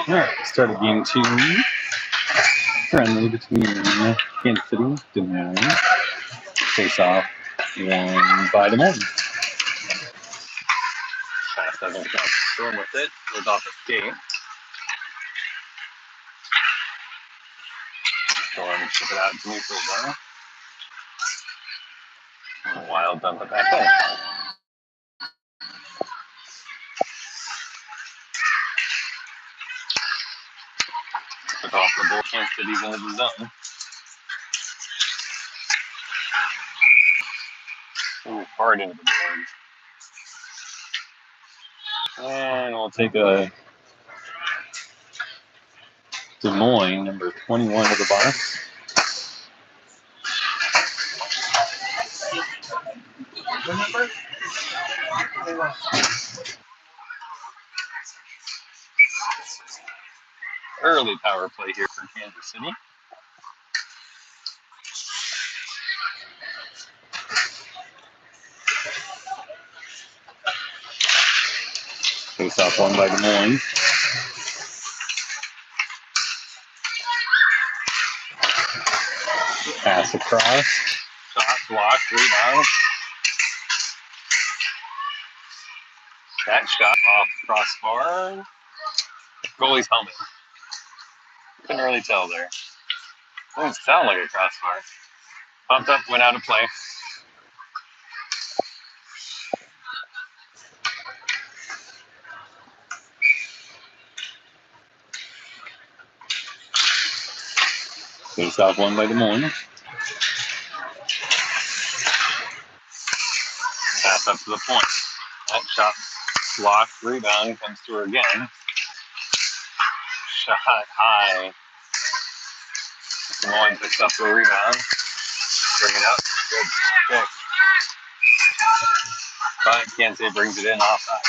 Alright, started game 2. Friendly between Kansas City and Des Moines. Face off 1 by Des Moines. Pass doesn't come. Storm with it. Goes off escape. Storm chip it out to neutral zone. And Wild dump it back in. Took off the ball. Kansas City's into the zone. Ooh, hard into the board. And we'll take a Des Moines, number 21 of the box. Early power play here for Kansas City. Face off 1 by Des Moines. Pass across. Shot blocked. Rebound. That shot off crossbar. Goalie's helmet. Couldn't really tell there. Doesn't sound like a crossbar. Pumped up, went out of play. Face off 1 by Des Moines. Pass up to the point. That shot blocked. Rebound comes to her again. Shot high. Des Moines picks up the rebound. Bring it up. Good pick. But Kansas City brings it in offside.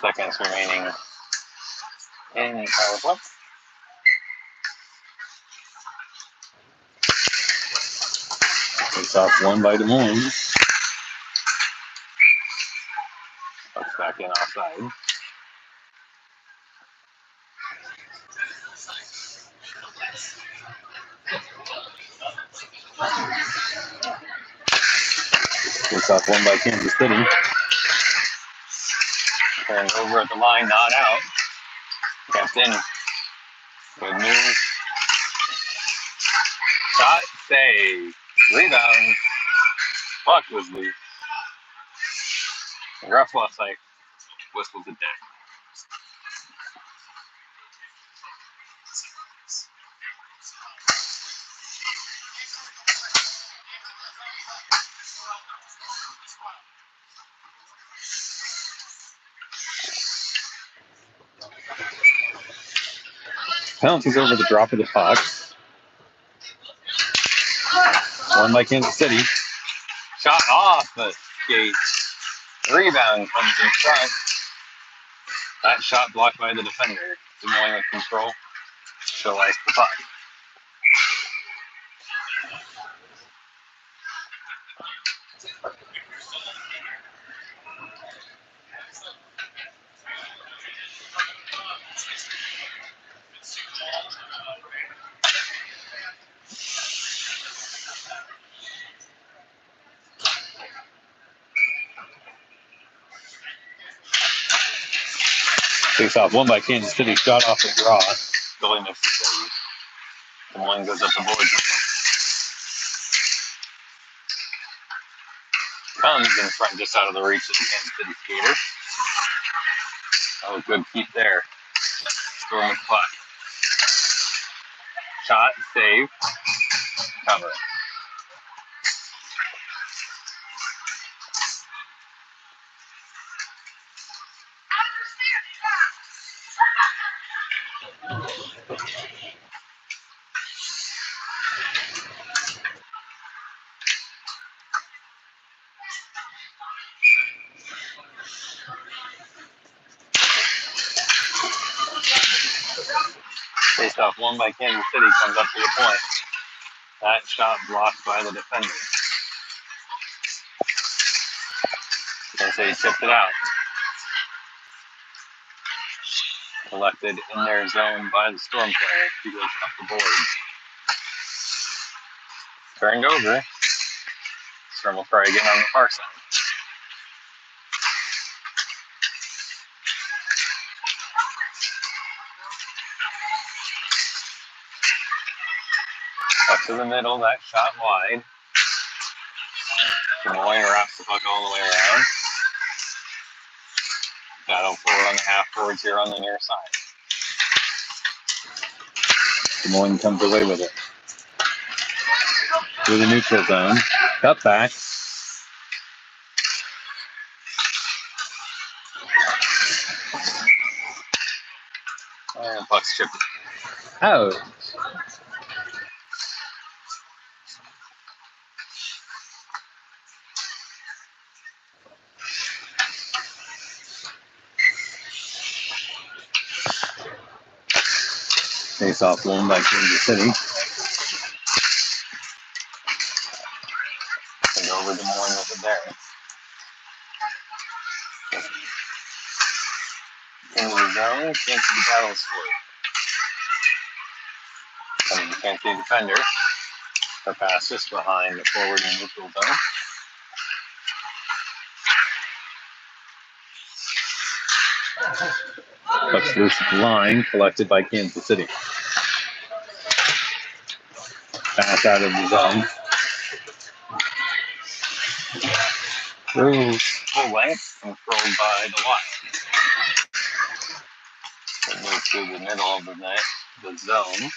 Seconds remaining in power play. Face off 1 by Des Moines. Pucks back in offside. Face off 1 by Kansas City. Turned over at the line, not out. Kept in. Good move. Shot, save. Rebound. Puck was loose. The ref last night whistled it down. Penalties over the drop of the puck. 1 by Kansas City. Shot off the skate. Rebound comes in front. That shot blocked by the defender. Des Moines with control. She'll ice the puck. Face off 1 by Kansas City. Shot off the draw. Goalie makes the save. Des Moines goes up the boards. Comes in front just out of the reach of the Kansas City skater. Oh, good keep there. Storm with the puck. Shot, save, cover. Face off 1 by Kansas City, comes up to the point. That shot blocked by the defender. Kansas City tipped it out. Collected in their zone by the Storm player. He goes up the board. Turned over. Storm will try again on the far side. Up to the middle, that shot wide. Moines wraps the puck all the way around. Battle forward on the half boards here on the near side. Moines comes away with it. Through the neutral zone. Cut back. And puck's chipped out. Face off won by Kansas City. And over to Moines with it there. Into the zone, Kansas City battles for it. Coming to Kansas City defender. Her pass just behind the forward and neutral zone. Puck's loose at the line, collected by Kansas City. Pass out of the zone. Through full length, controlled by the Wild. It moves through the middle of the net, the zone,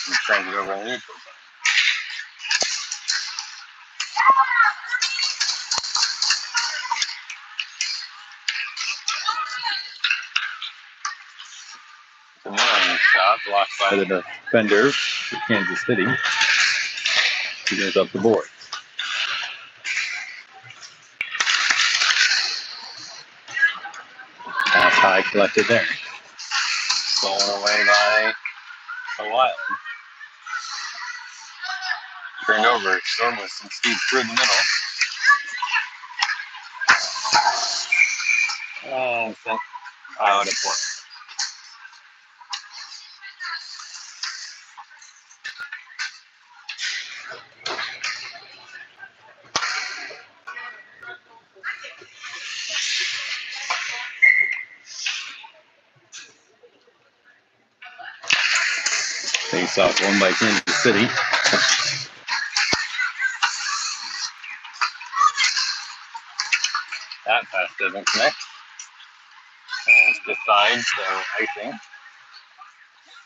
and turns it over in the neutral zone. The Moines shot blocked by the defender for Kansas City. He goes up the board. Pass high, collected there. Stolen away by the Wild. Turned over. Storm with some speed through the middle. And sent out of play. Face off won by Kansas City. That pass doesn't connect. And it's decide, so icing.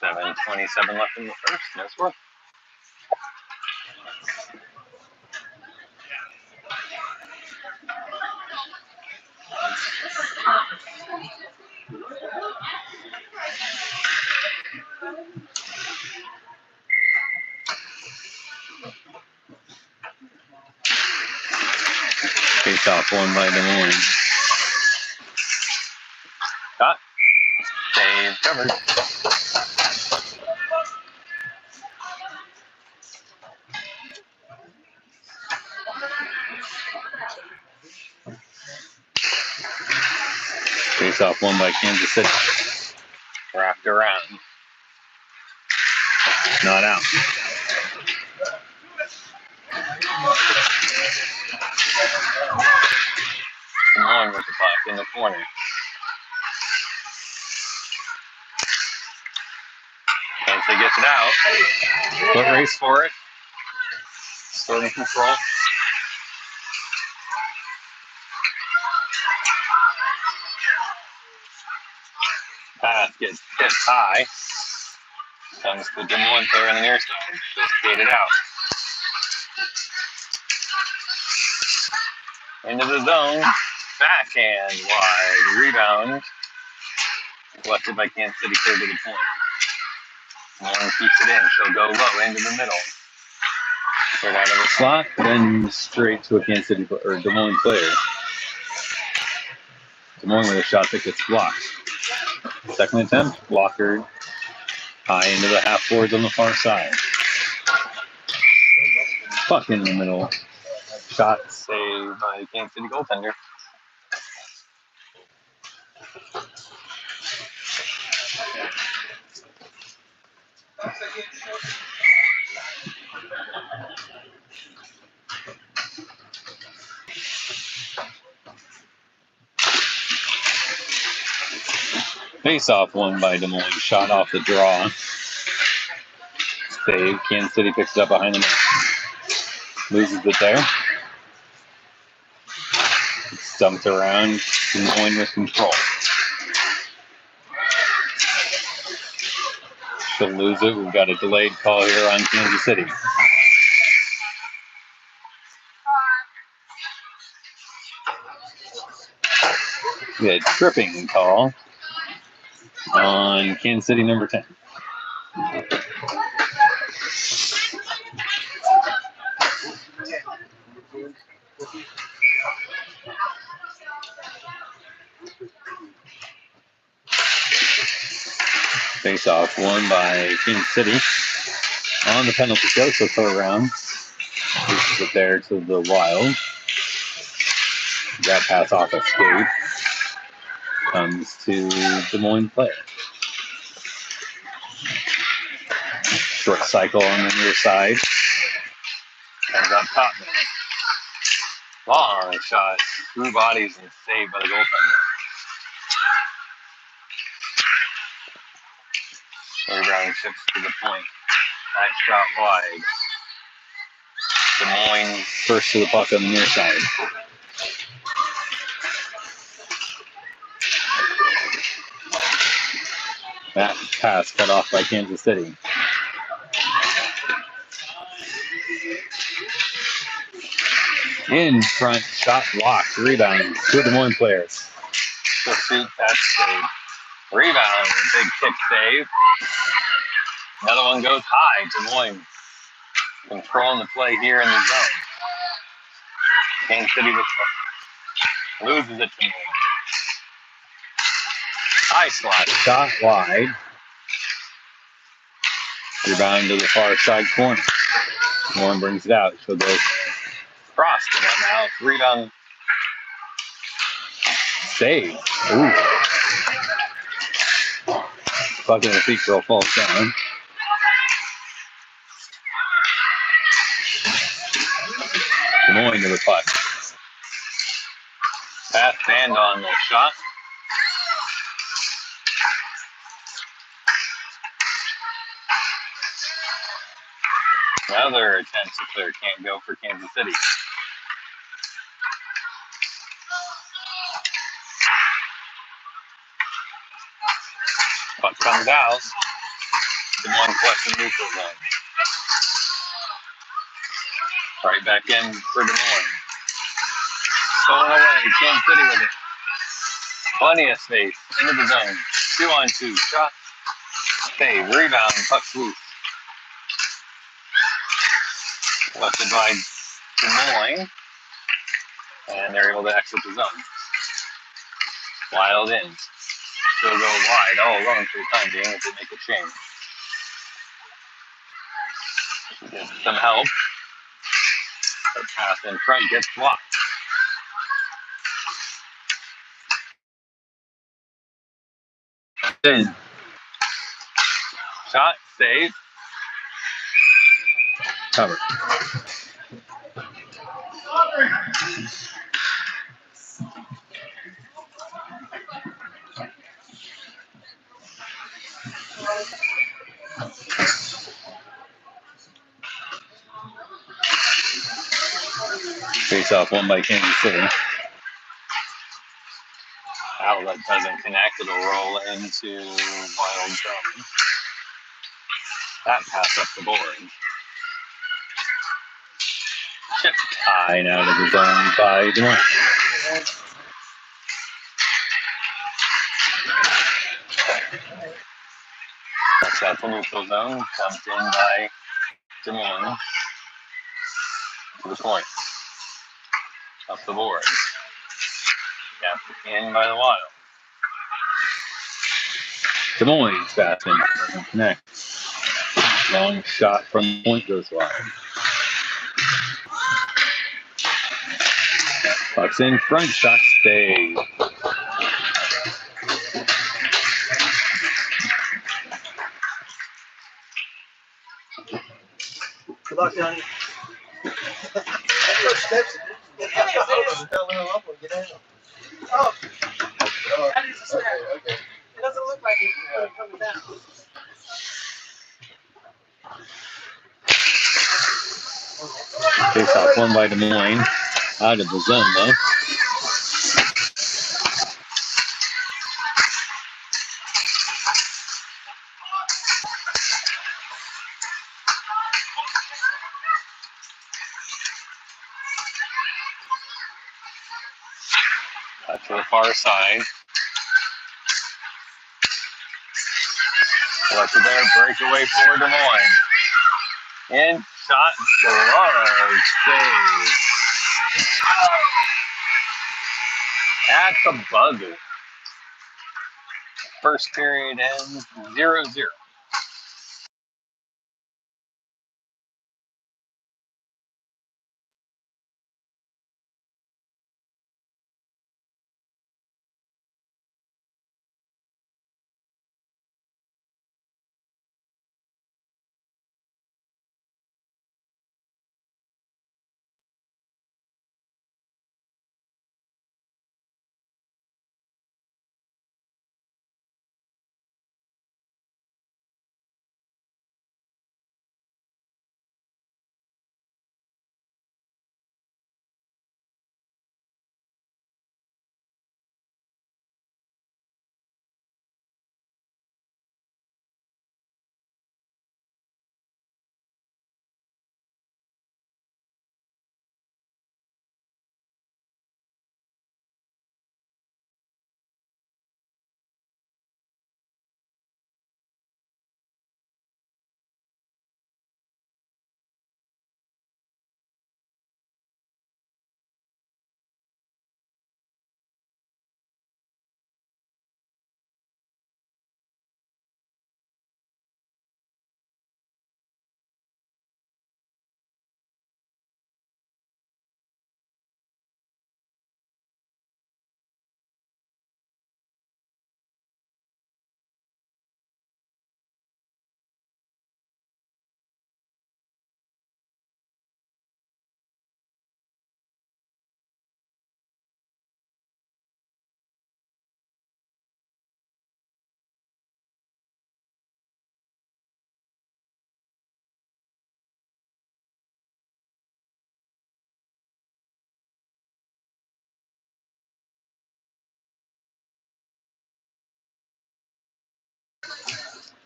7:27 left in the first. No score. Face off won by Des Moines. Shot. Save covered. Face off won by Kansas City. Wrapped around. Not out. Moines with the puck in the corner. Kansas City gets it out. Foot race for it. Storm control. Pass gets hit high. Comes to the Des Moines player on the near side. Just skated out. Into the zone. Backhand wide. Rebound. Collected by Kansas City, clear to the point. Moines keeps it in. She'll go low into the middle. Right out of the slot, then straight to a Kansas City or Des Moines player. Des Moines with a shot that gets blocked. Second attempt, blocker high into the half boards on the far side. Puck in the middle. Shot saved by Kansas City goaltender. Face-off won by Des Moines. Shot off the draw. Save. Kansas City picks it up behind the net. Loses it there. It's dumped around. Des Moines with control. She'll lose it. We've got a delayed call here on Kansas City. We had tripping call on Kansas City number 10. Face off won by Kansas City on the penalty kill, so third round. Pushes it there to the Wild. That pass off a skate comes to Des Moines player. Short cycle on the near side. Comes up top. Long shot through bodies and saved by the goaltender. Rebound chips to the point. That shot wide. Des Moines first to the puck on the near side. That pass cut off by Kansas City. In front, shot blocked. Rebound. Two Des Moines players. The shoot, that's save. Rebound, big kick save. Another one goes high. Des Moines controlling the play here in the zone. Kansas City loses it to Moines. High slot, shot wide. Rebound to the far side corner. Moines brings it out. She'll go cross to that now. Rebound. Save. Ooh. Puck in the feet girl falls down. Des Moines to the puck. Pass band on the shot. Another attempt to clear can't go for Kansas City. Puck comes out. Des Moines collects the neutral zone. Right back in for Des Moines. Going away, Kansas City with it. Plenty of space into the zone. 2-on-2 shot. Save, rebound, puck's loose. Lifted by Des Moines. And they're able to exit the zone. Wild in. Still go wide all alone for the time being if they make a change. Get some help. The pass in front gets blocked. In. Shot, save. Cover. Face off one by Kansas City. Outlet doesn't connect. It'll roll into Wild zone. That pass up the board. Chip tied out of the zone by Des Moines. That's out the neutral zone. Dumped in by Des Moines. To the point. Up the board. Kept in by the Wild. Des Moines fast in. Doesn't connect. Long shot from the point goes wide. Walks in front, shot stays. Good luck, Johnny. First steps. It is. Oh. That is a step. Okay. It doesn't look like it's coming down. Face off one by Des Moines. Out of the zone, though. Back to the far side. Collected there, breakaway for Des Moines. And shot large save. At the buzzer. First period ends 0-0.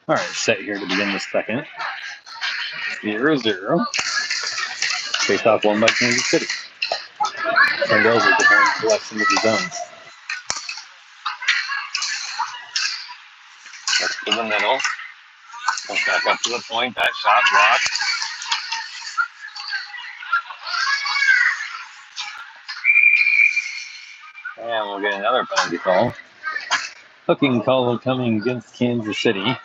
All right, set here to begin the second. 0-0. Face off one by Kansas City. Turned over, Des Moines collects into the zone. Up to the middle. Comes back up to the point. That shot blocked. And we'll get another penalty call. Hooking call coming against Kansas City.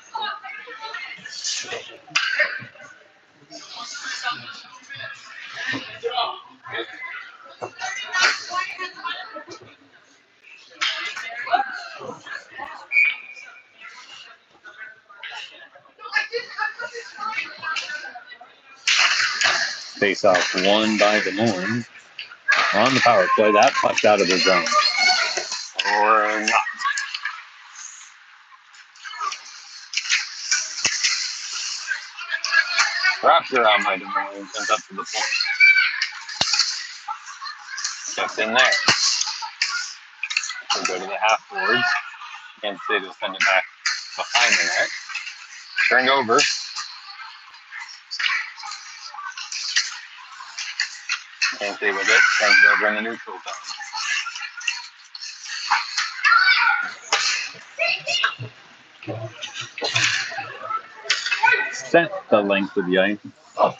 Face off one by Des Moines. On the power play, that pucked out of the zone. Or not. Wrapped around by Des Moines, sent up to the point. Kept in there. We'll go to the half boards. Kansas City will send it back behind the net. Turned over. Kansas City with it. Turns it over in the neutral zone. Set the length of the ice. Oh.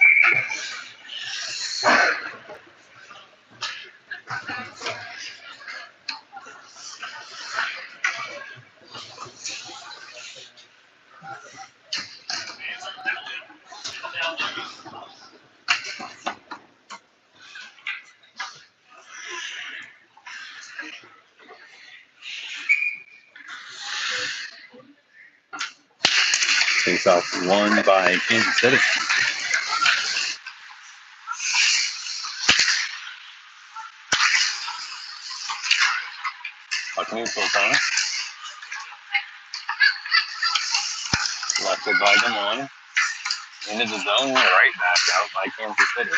Face off won by Kansas City. Puck neutral zone. Left it by Des Moines. Into the zone, right back out by Kansas City.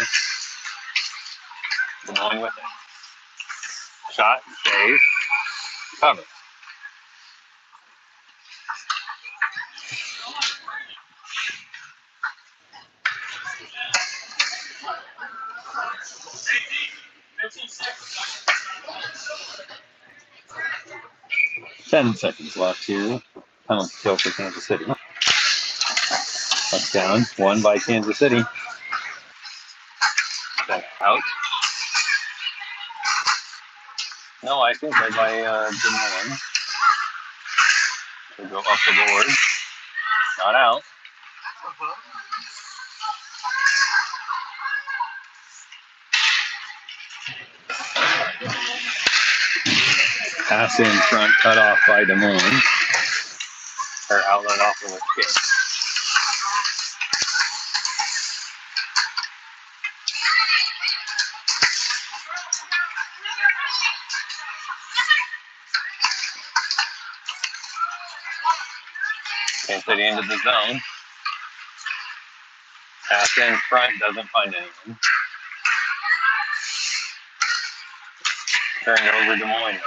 Des Moines with it. Shot, save, cover. Ten seconds left here. Penalty kill for Kansas City. Touchdown, won by Kansas City. Back out. No, I think led by Des Moines. They go up the board. Not out. Pass in front, cut off by Des Moines. Or outlet off of the skate. Kansas City into the zone. Pass in front, doesn't find anyone. Turn over Des Moines.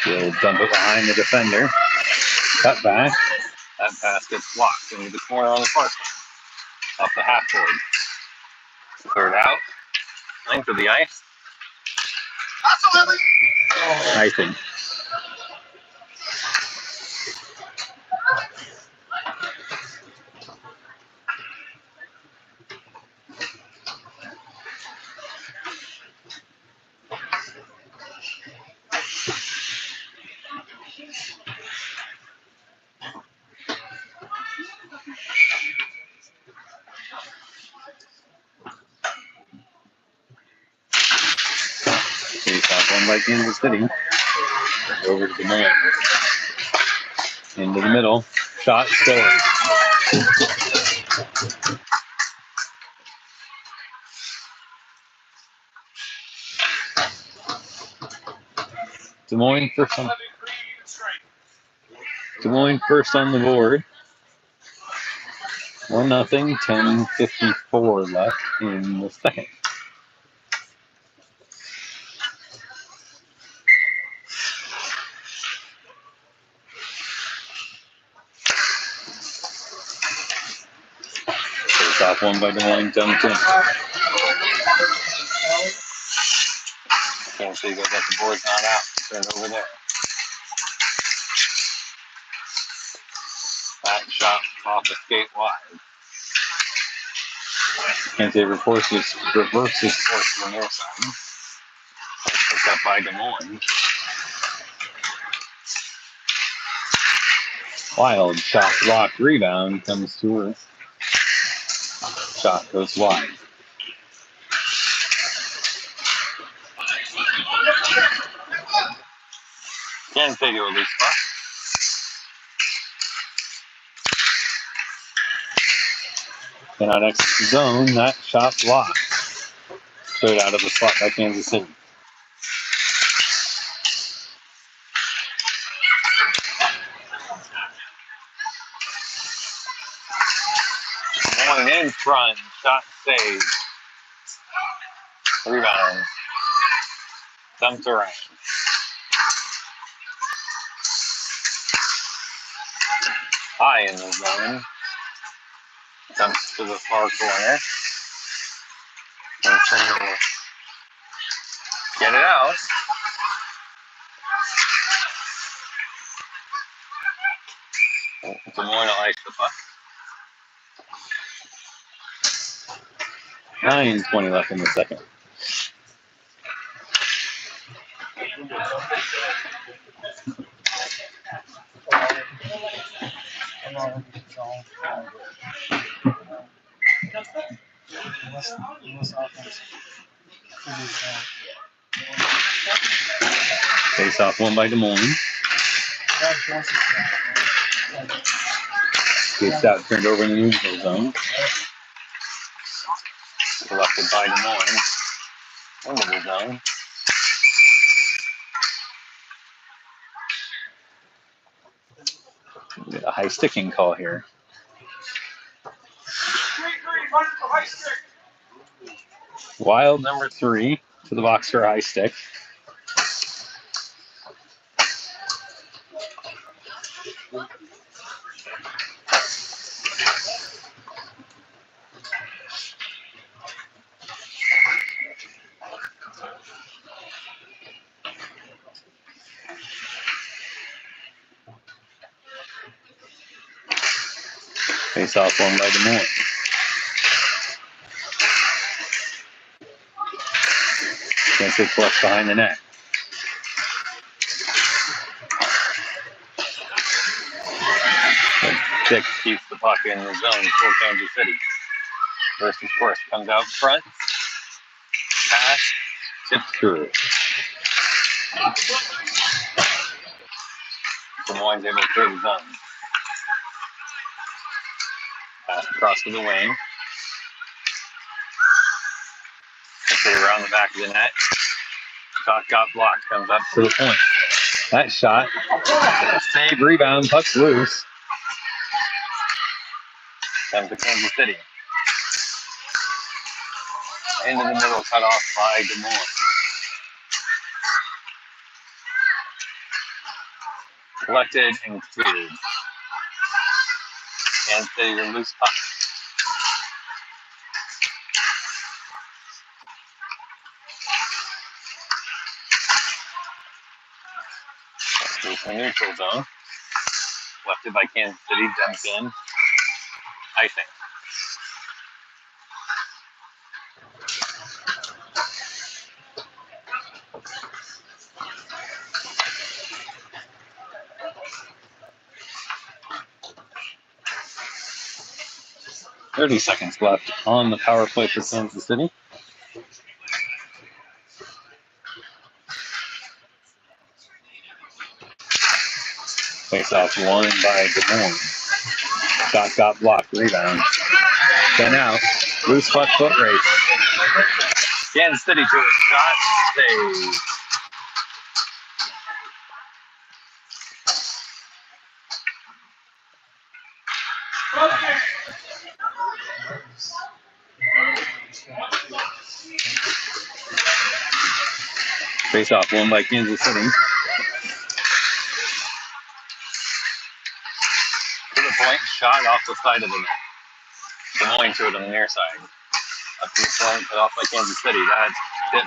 He'll dump it behind the defender. Cut back. That pass gets blocked into the corner on the far side. Off the half board. Third out. Length of the ice. Icing. Face off one by Kansas City. Over to Des Moines. Into the middle. Shot scored. Des Moines first on the board. 1-0. 10:54 left in the second. Face off one by Des Moines. Dumped in. Kansas City goes up the board's not out. Turn over there. That shot off the skate wide. Kansas City reverses course to the near side. Picked up by Des Moines. Wild shot block rebound comes to earth. Shot goes wide. Kansas City will lose spot. Cannot exit the zone. That shot blocked. Straight out of the slot by Kansas City. Moines in front. Shot saved. Rebound. Dumped around. High in the zone. Dumps to the far corner. And will get it out. Des Moines will ice the puck. 9:20 left in the second. Face off won by Des Moines. Gets out, turned over in the neutral zone. Collected by Des Moines. Into the zone. We get a high sticking call here. Wild number 3 to the box for a high stick. Face off won by Des Moines. Kansas left behind the net. Dick keeps the puck in the zone for Kansas City. Versus course comes out front. Pass. Tipped through. Des Moines able to clear the zone. Pass across to the wing. Okay, around the back of the net. Shot got blocked. Comes up to the point. That shot. Save, rebound, puck's loose. Comes to Kansas City. Into the middle, cut off by Des Moines. Collected and cleared. Kansas City to loose puck. Goes to the neutral zone. Collected by Kansas City, dumped in. Icing. .30 seconds left on the power play for Kansas City. Face off won by Des Moines. Shot got blocked. Rebound. Then out. Loose puck foot race. Kansas City to a shot. Save. Face off won by Kansas City. To the point. Shot off the side of the net. Des Moines to it on the near side. Up to the point, cut off by Kansas City. That tip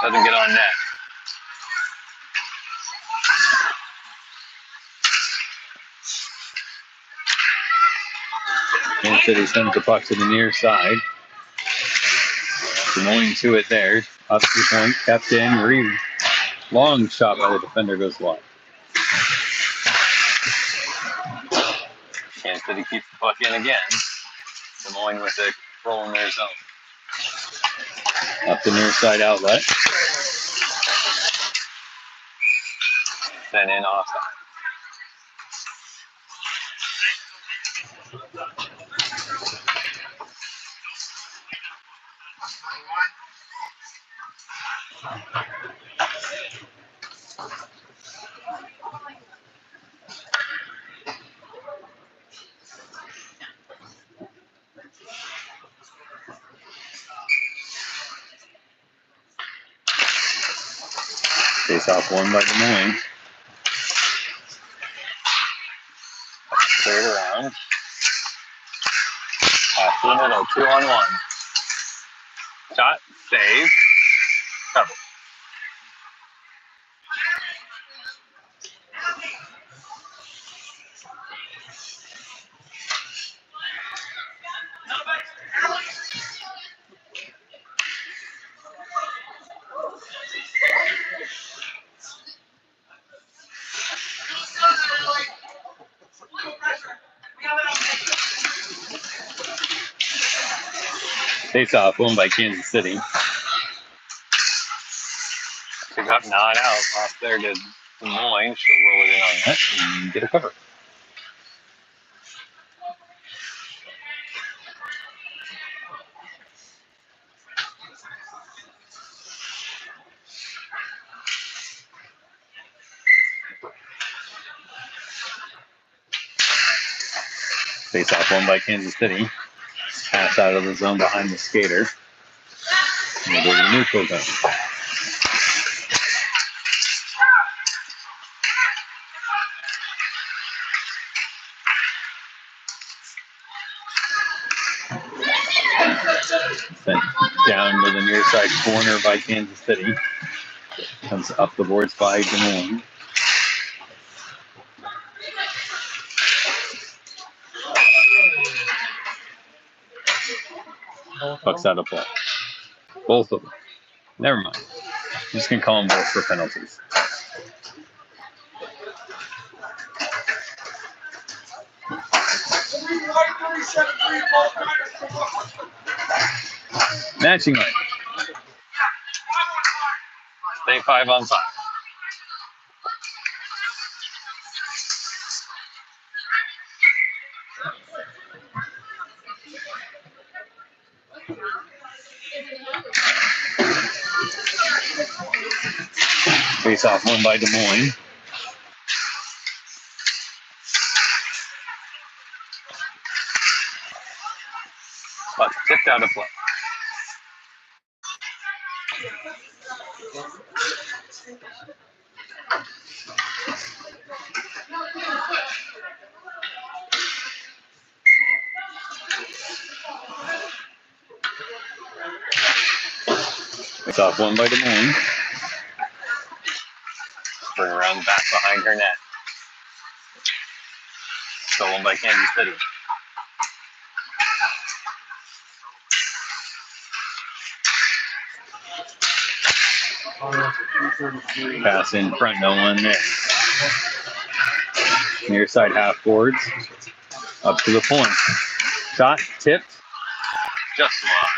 doesn't get on net. Kansas City sends the puck to the near side. Des Moines to it there. Up to the point, kept in. Long shot by the defender goes wide. Kansas City keeps the puck in again. Des Moines with a control in their zone. Up the near side outlet. Sent in offside. Face off won by Des Moines. Cleared around. Pass to the middle, 2-on-1. Shot, save, cover. Face off won by Kansas City. To Got not out off there to Moines. She'll roll it in on that and get a cover. Face off one by Kansas City. Pass out of the zone behind the skater. And we'll go to the neutral zone. Sent down to the near side corner by Kansas City. Comes up the boards by Des Moines. Bucks out of play. Both of them. Never mind. I'm just going to call them both for penalties. Matching line. Stay 5 on 5. Face off one by Des Moines. But tipped out of play. Face off one by Des Moines. Bring around back behind her net. Stolen by Kansas City. Pass in front, no one there. Near side half boards. Up to the point. Shot, tipped. Just wide.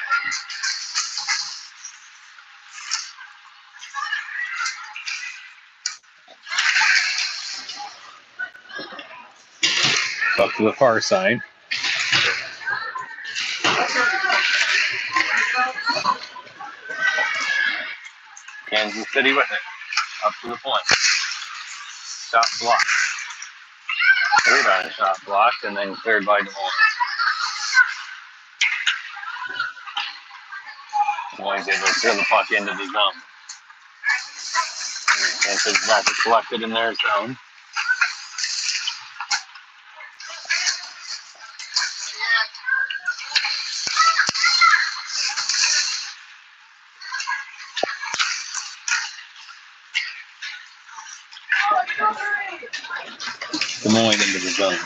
Up to the far side. Kansas City with it. Up to the point. Shot blocked. Rebound shot blocked and then cleared by Des Moines. Des Moines able to clear the puck into the zone. Kansas is not collected in their zone. Des Moines into the zone.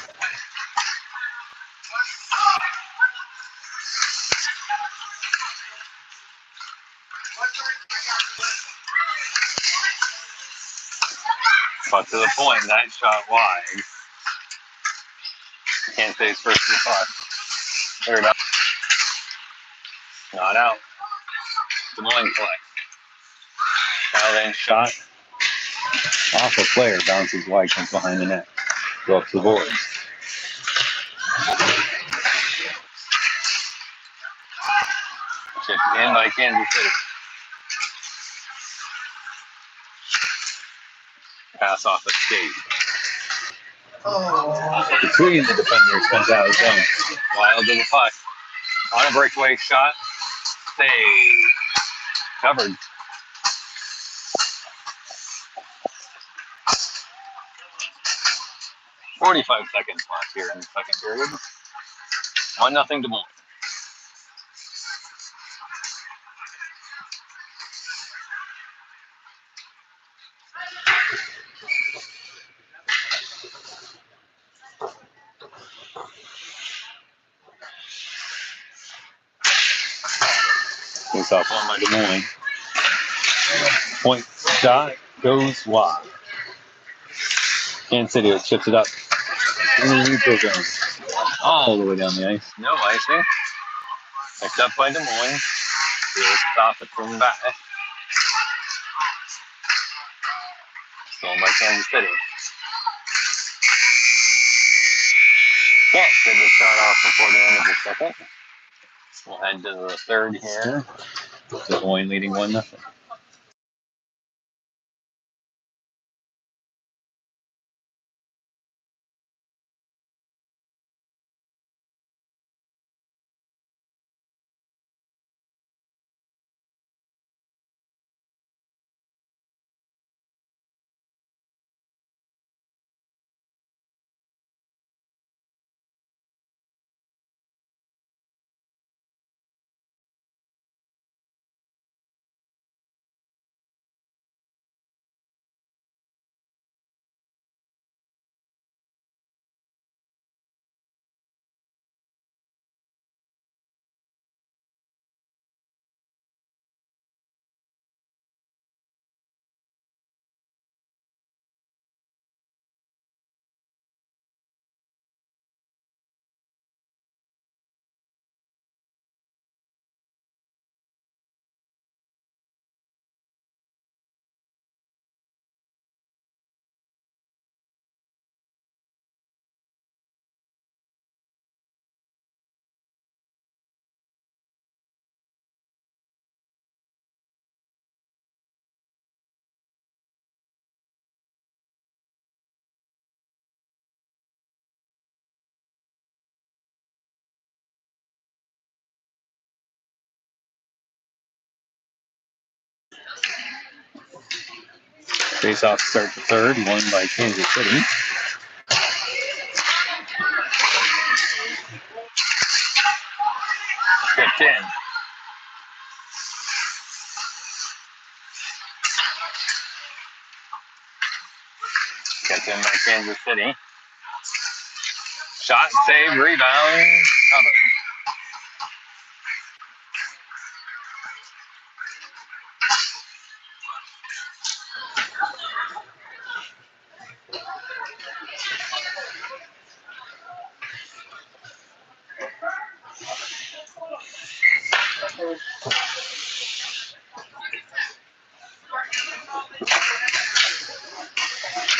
Puck to the point, nice shot wide. Can't say first to the puck. Third up. Not out. Des Moines play. Now then shot. Off a player, bounces wide, comes behind the net. Go up to the boards. Chipped in by Kansas City. Pass off a skate. Between the defenders comes out of zone. Wild to the puck. On a breakaway shot. Save. Covered. .45 seconds left here in the second period. 1-0 Des Moines. Face off one by Des Moines. Point shot goes wide. Kansas City chips it up in the neutral zone. All the way down the ice. No icing. Picked up by Des Moines. He'll stop it from back. stolen by Kansas City. Can't get the shot off before the end of the second. We'll head to the third here. Des Moines leading 1-0. Face-off start the third, won by Kansas City. Kicked in. Kept in by Kansas City. Shot, save, rebound, covered.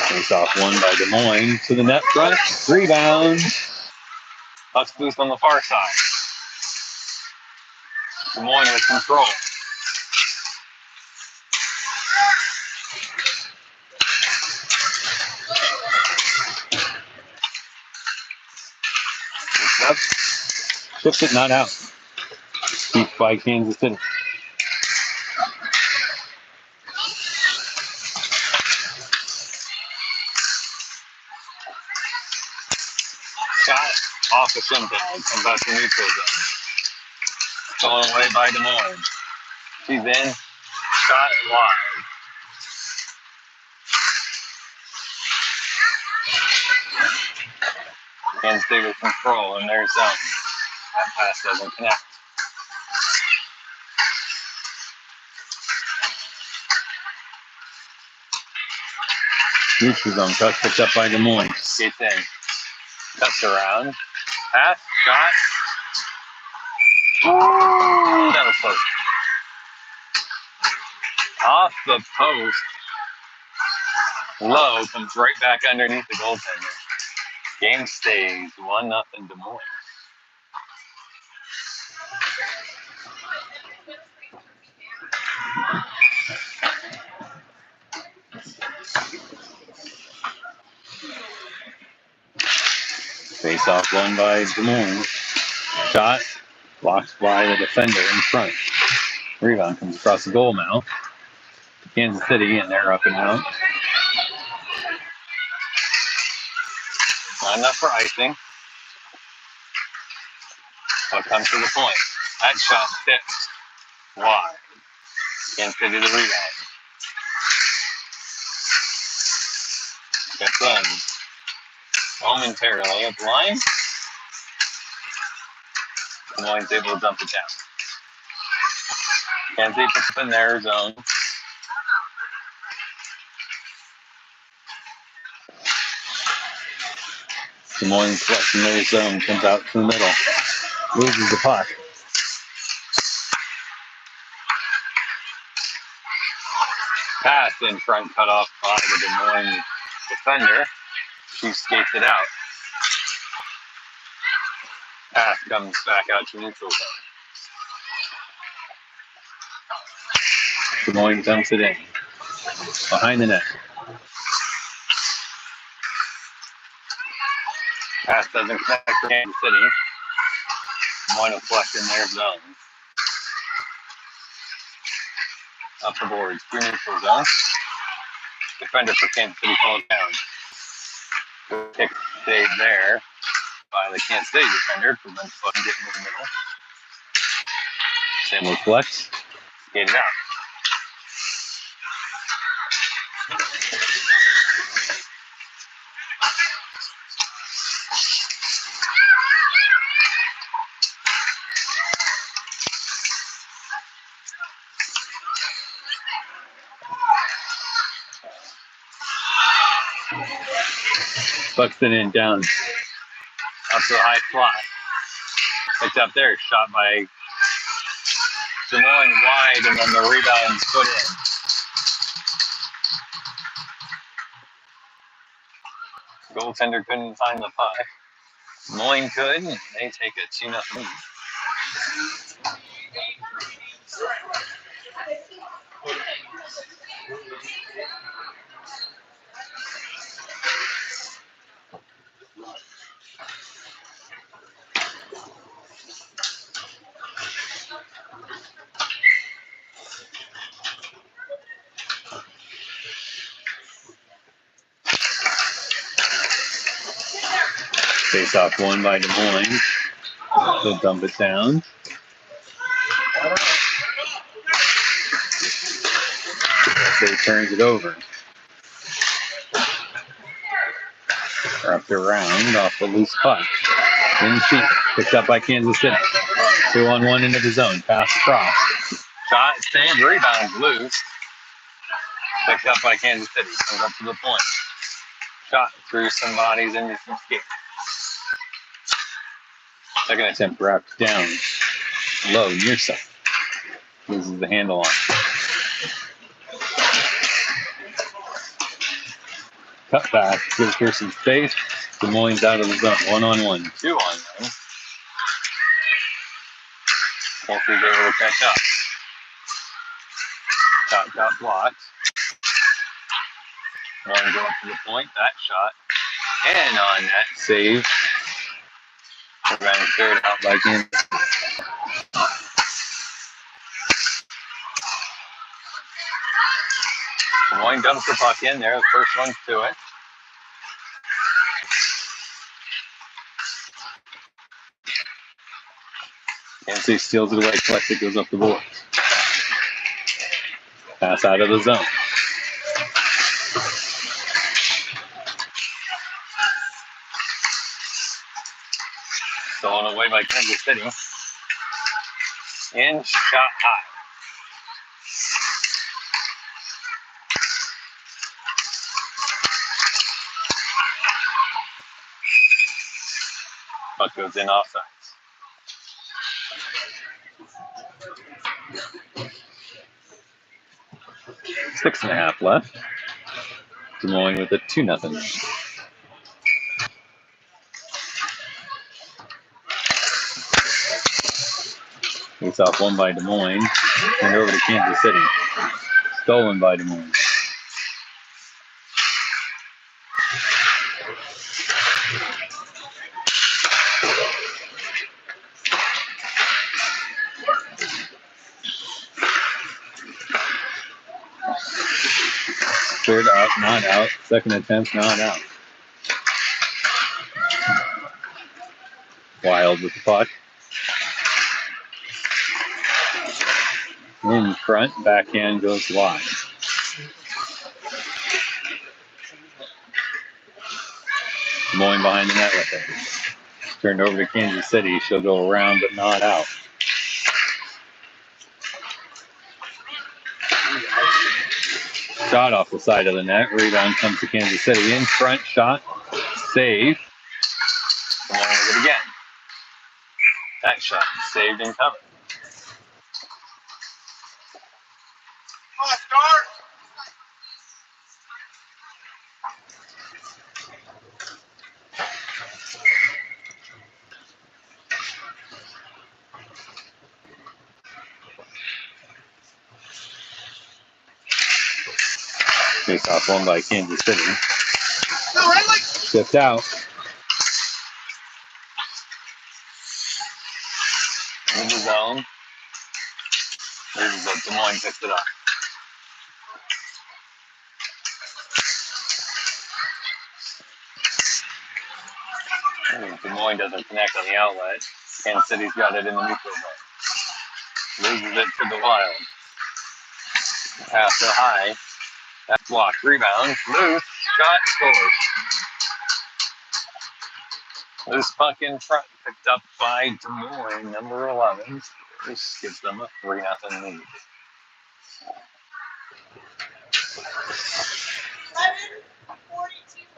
Face-off won by Des Moines to the net front. Rebound. Husk boost on the far side. Des Moines with control. Up. Ships it, not out. Keep by Kansas City. Shot off the shin pad. Comes out to neutral zone. Stolen away by Des Moines. She's in. Shot wide. Kansas City with control in their zone. That pass doesn't connect. Neutral zone touch picked up by Des Moines. Gets in. Cuts around. Pass. Shot. Ooh, that was close. Off the post. Low comes right back underneath the goaltender. Game stays 1-0 Des Moines. Face off won by Des Moines. Shot blocked by the defender in front. Rebound comes across the goal now. Kansas City, and they're up and out. Not enough for icing. But comes to the point. That shot tips wide. Kansas City the rebound. Gets in momentarily at the line. Des Moines able to dump it down. Kansas City puts it in their zone. Des Moines flush in their zone, comes out to the middle. Loses the puck. Pass in front, cut off by the Des Moines defender. She skates it out. Pass comes back out to neutral zone. Des Moines dumps it in. Behind the net. Pass doesn't connect for Kansas City. Des Moines will flex in their zone. Up the boards, through neutral zone. Defender for Kansas City falls down. Good kick saved there by the Kansas City defender. Prevents Buck from getting in the middle. Same with flex. Get it out. Buxton in down. Up to the high fly. Picked up there. Shot by Des Moines wide, and then the rebound's put in. Goaltender couldn't find the puck. Des Moines could, and they take a 2-0 lead. Face off one by Des Moines. They'll dump it down. They turns it over. Wrapped around off the loose puck. In feet. Picked up by Kansas City. 2-on-1 into the zone. Pass across. Shot, stand, rebound, loose. Picked up by Kansas City. Comes up to the point. Shot through some bodies into some skate. Second attempt wrapped down. Low, near side. Loses the handle on. Cut back. Gives her some space. Des Moines out of the zone. 1-on-1. 2-on-1. Wolfie's able to catch up. Shot got blocked. One go up to the point. That shot. And on net. Save. Rebound cleared out by Kansas. Des Moines dumps the puck in there. The first one's to it. Kansas City steals it away. Collects it. Goes up the board. Pass out of the zone. Stolen away by Kansas City. And shot high. Puck goes in offsides. Six and a half left. Des Moines with a 2-0. Face off one by Des Moines. Turned over to Kansas City. Stolen by Des Moines. Third out, not out. Second attempt, not out. Wild with the puck. In front, backhand goes wide. Des Moines behind the net with it. Turned over to Kansas City. She'll go around, but not out. Shot off the side of the net. Rebound comes to Kansas City. In front, shot. Save. Come on with it again. That shot saved and covered. Come on, start. Face off won by Kansas City. Shipped out. In the zone. Loses it. Des Moines picks it up. Des Moines doesn't connect on the outlet. Kansas City's got it in the neutral zone. Loses it to the Wild. Pass to high. That's blocked. Rebound. Loose. Shot. Scores. Loose puck in front. Picked up by Des Moines, number 11. This gives them a 3-0 lead. 42.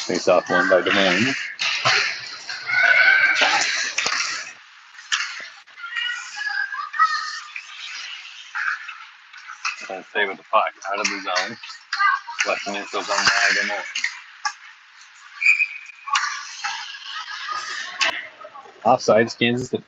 Face off won by Des Moines. Gonna stay with the puck out of the zone. Left neutral zone by Des Moines. Offsides, Kansas City.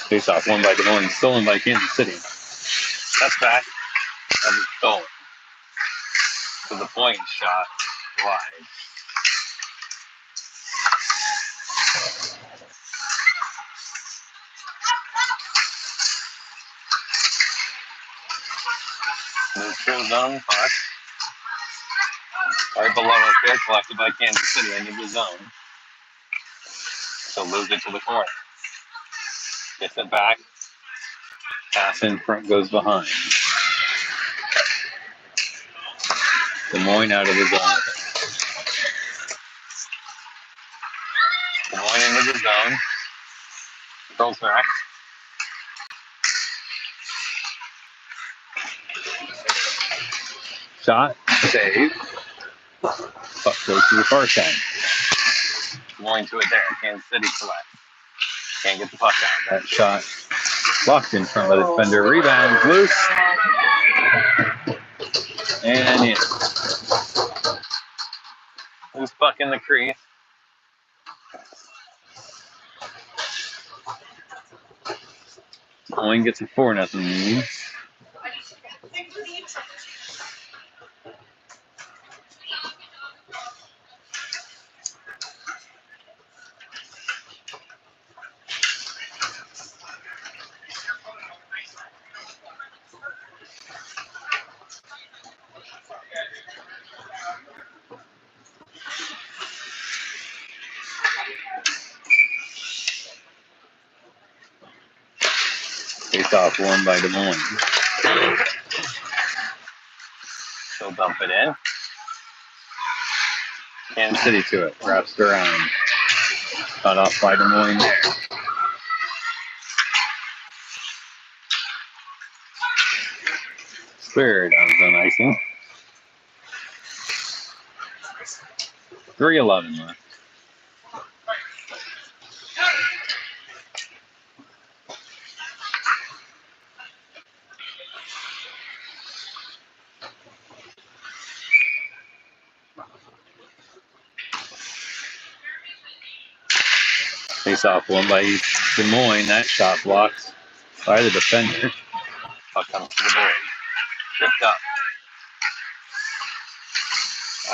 Face off won by Des Moines, stolen by Kansas City. That's back. That is stolen. To the point shot wide. Neutral zone puck. Right below our kick, collected by Kansas City into the zone. So lose it to the corner. Gets it back. Pass in front goes behind. Des Moines out of the zone. Des Moines into the zone. Controls back. Shot. Save. Puck goes to the far side. Des Moines to it there. Kansas City collects. Can't get the puck out. That shot blocked in front by the defender. Rebound loose. And in. Loose puck in the crease. Moines gets a 4-0 lead. Face off won by Des Moines. She'll dump it in. Kansas City to it. Wraps it around. Cut off by Des Moines there. Cleared on zone icing. 3:11 left. Face off won by Des Moines. That shot blocked by the defender. Puck comes to the board. Tripped up.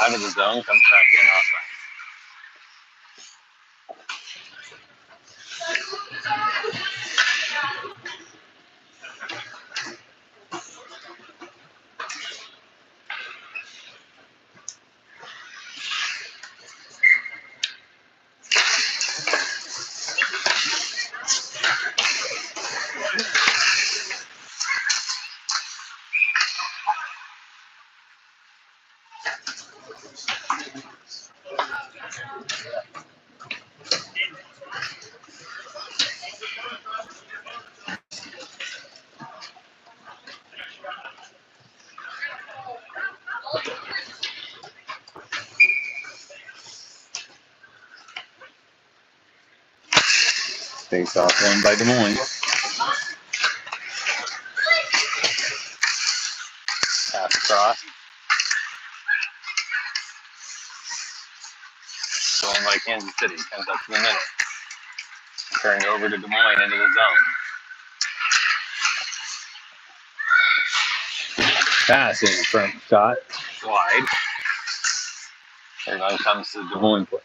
Out of the zone, comes back in offside. Face off won by Des Moines. Pass across. Going by Kansas City. Comes up to the middle. Turned over to Des Moines into the zone. Pass in front shot. Wide. Everyone comes to the Des Moines play.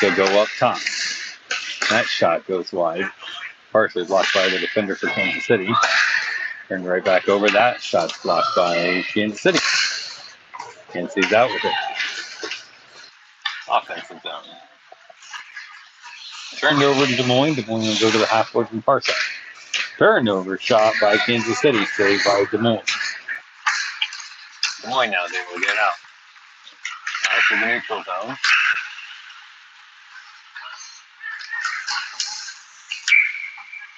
They'll go up top. That shot goes wide. Partially blocked by the defender for Kansas City. Turn right back over. That shot's blocked by Kansas City. Kansas City's out with it. Offensive zone. Turned over to Des Moines. Des Moines will go to the half court and far side. Turnover shot by Kansas City. Saved by Des Moines. Des Moines now is able to get out. Out to the neutral zone.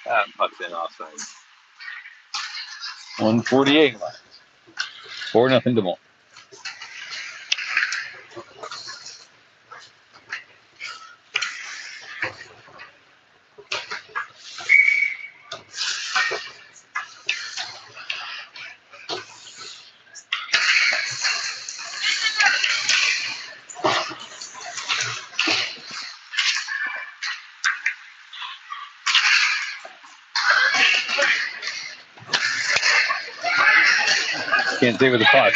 That puck's in offside. 1:48 left. 4-0 Des Moines. Can't see with the puck.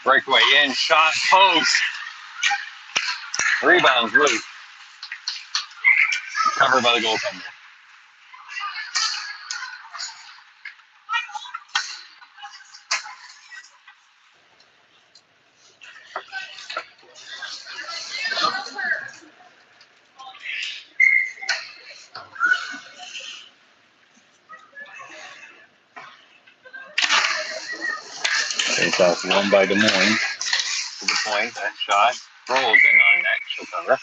Breakaway in, shot, post. Rebounds loose. Covered by the goaltender. Face off won by Des Moines. To the point, that shot rolls in on net. She'll cover.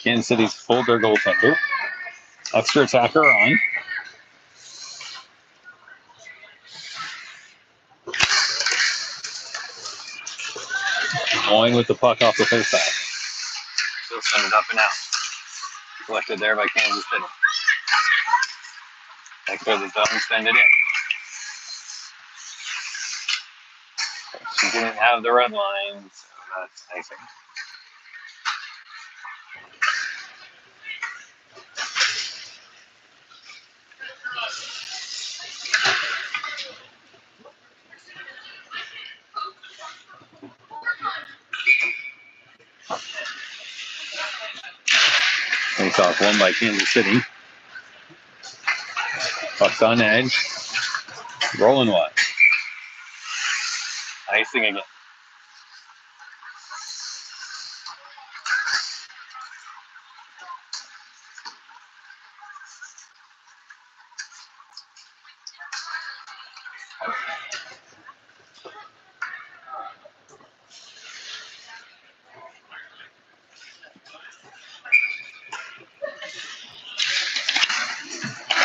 Kansas City's pulled their goaltender. Extra attacker on. Moines with the puck off the faceoff. Still send it up and out. Collected there by Kansas City. Next to the zone, send it in. She didn't have the red line, so that's icing. Face off won by Kansas City. Puck's on edge. Rolling wide. Icing again.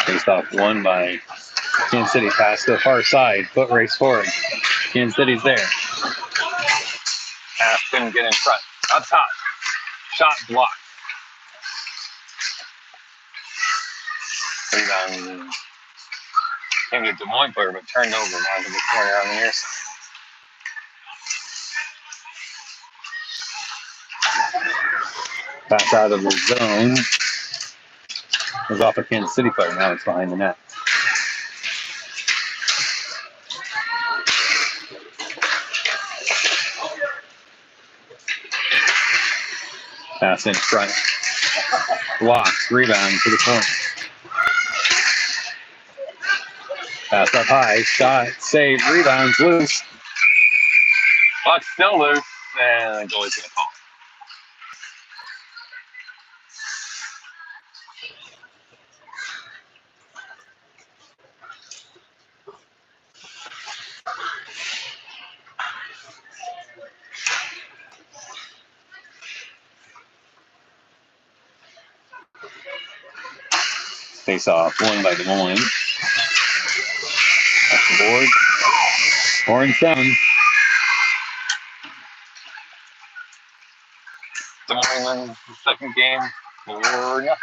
Face off won by Kansas City. Pass to the far side. Foot race forward. Kansas City's there. Pass couldn't get in front. Up top. Shot blocked. Rebound came to Des Moines player, but turned over now to the corner on the near side. Pass out of the zone. It was off a Kansas City player. Now it's behind the net. Pass in front. Blocks. Rebound to the corner. Pass up high. Shot. Save. Rebounds loose. Puck's still loose. And the goalie's going to call. Face off, won by Des Moines. Off the board. 4-7. Des Moines wins the second game 4-0.